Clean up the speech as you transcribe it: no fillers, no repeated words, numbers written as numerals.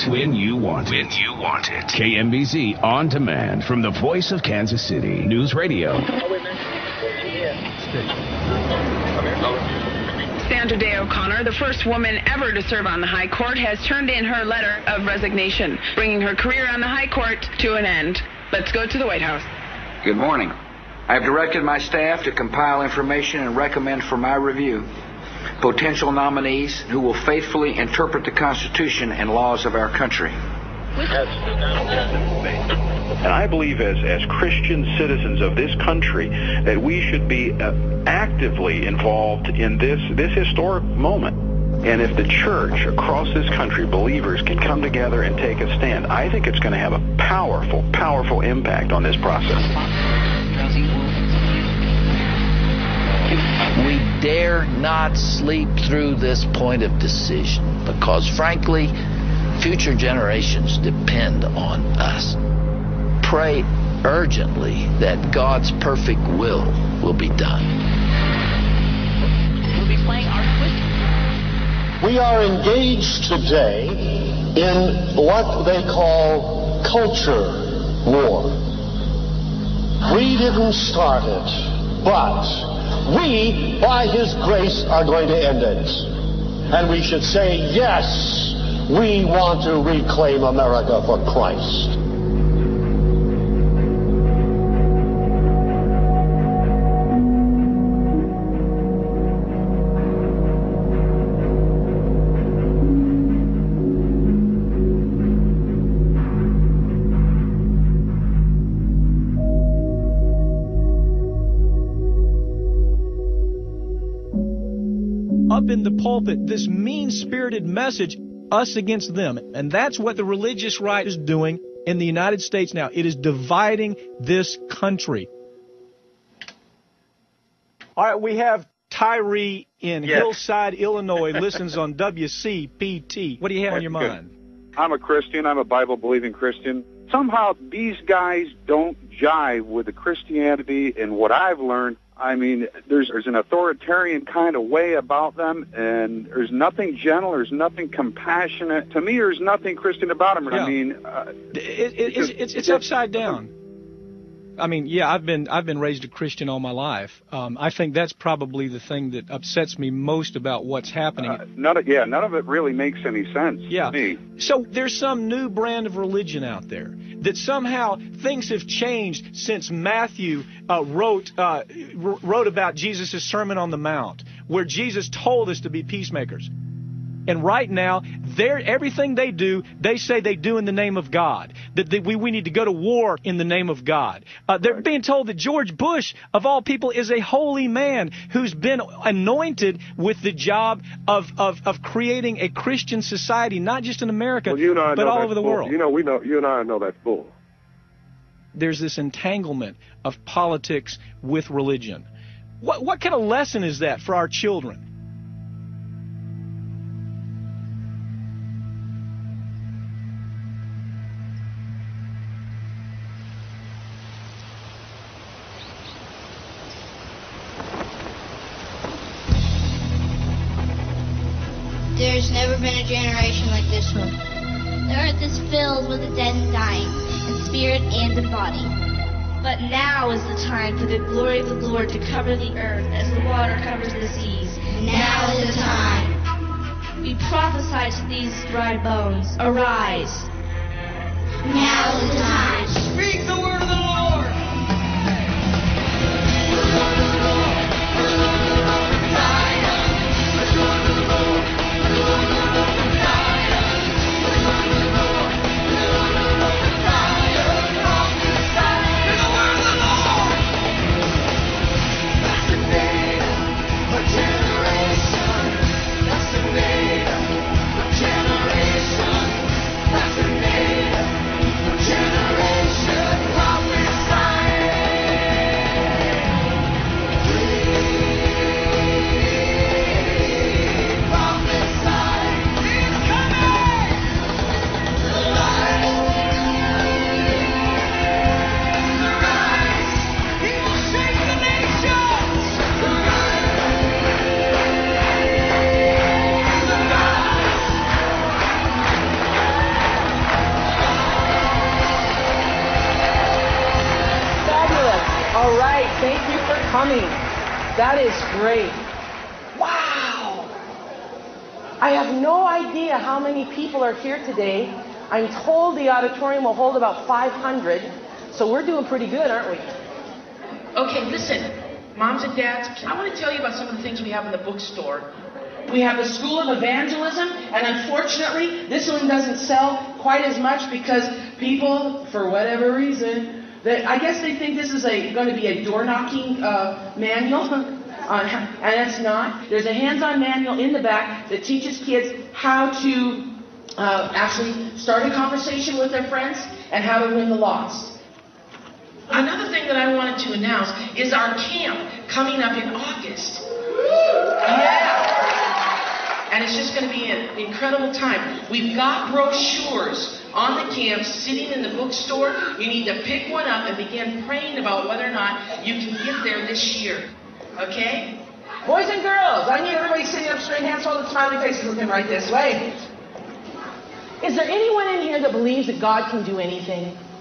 want, when you want it. When you want it. KMBZ On Demand from the voice of Kansas City News Radio. Sandra Day O'Connor, the first woman ever to serve on the High Court, has turned in her letter of resignation, bringing her career on the High Court to an end. Let's go to the White House. Good morning. I have directed my staff to compile information and recommend for my review potential nominees who will faithfully interpret the Constitution and laws of our country. And I believe as Christian citizens of this country that we should be actively involved in this historic moment. And if the church across this country, believers, can come together and take a stand, I think it's going to have a powerful, powerful impact on this process. We dare not sleep through this point of decision because, frankly, future generations depend on us. Pray urgently that God's perfect will be done. We'll be playing our quiz. We are engaged today in what they call culture war. We didn't start it, but we, by His grace, are going to end it. And we should say, yes, we want to reclaim America for Christ. Up in the pulpit, this mean-spirited message, us against them. And that's what the religious right is doing in the United States now. It is dividing this country. All right, we have Tyree in Hillside, Illinois, listens on WCPT. What do you have on your mind? I'm a Christian. I'm a Bible-believing Christian. Somehow these guys don't jive with the Christianity and what I've learned. I mean, there's an authoritarian kind of way about them, and there's nothing gentle, there's nothing compassionate. To me, there's nothing Christian about them. Yeah. I mean, it's upside down. I mean, yeah, I've been raised a Christian all my life. I think that's probably the thing that upsets me most about what's happening. None of it really makes any sense to me. So there's some new brand of religion out there that somehow things have changed since Matthew wrote about Jesus' Sermon on the Mount, where Jesus told us to be peacemakers. And right now, everything they do, they say they do in the name of God. That we need to go to war in the name of God. They're being told that George Bush, of all people, is a holy man who's been anointed with the job of creating a Christian society, not just in America, but all over the world. You and I know that's bull. There's this entanglement of politics with religion. What kind of lesson is that for our children? There's never been a generation like this one. The earth is filled with the dead and dying, in spirit and in body. But now is the time for the glory of the Lord to cover the earth as the water covers the seas. Now is the time. We prophesy to these dry bones, arise. Now is the time. Speak the word of the Lord. Generation, coming. That is great. Wow. I have no idea how many people are here today. I'm told the auditorium will hold about 500. So we're doing pretty good, aren't we? Okay, listen. Moms and dads, I want to tell you about some of the things we have in the bookstore. We have the School of Evangelism, and unfortunately, this one doesn't sell quite as much because people, for whatever reason, I guess they think this is going to be a door-knocking manual, and it's not. There's a hands-on manual in the back that teaches kids how to actually start a conversation with their friends and how to win the lost. Another thing that I wanted to announce is our camp coming up in August. Yeah! And it's just going to be an incredible time. We've got brochures on the camp sitting in the bookstore. You need to pick one up and begin praying about whether or not you can get there this year. Okay? Boys and girls, I need everybody sitting up straight, hands all the smiley faces looking right this way. Is there anyone in here that believes that God can do anything?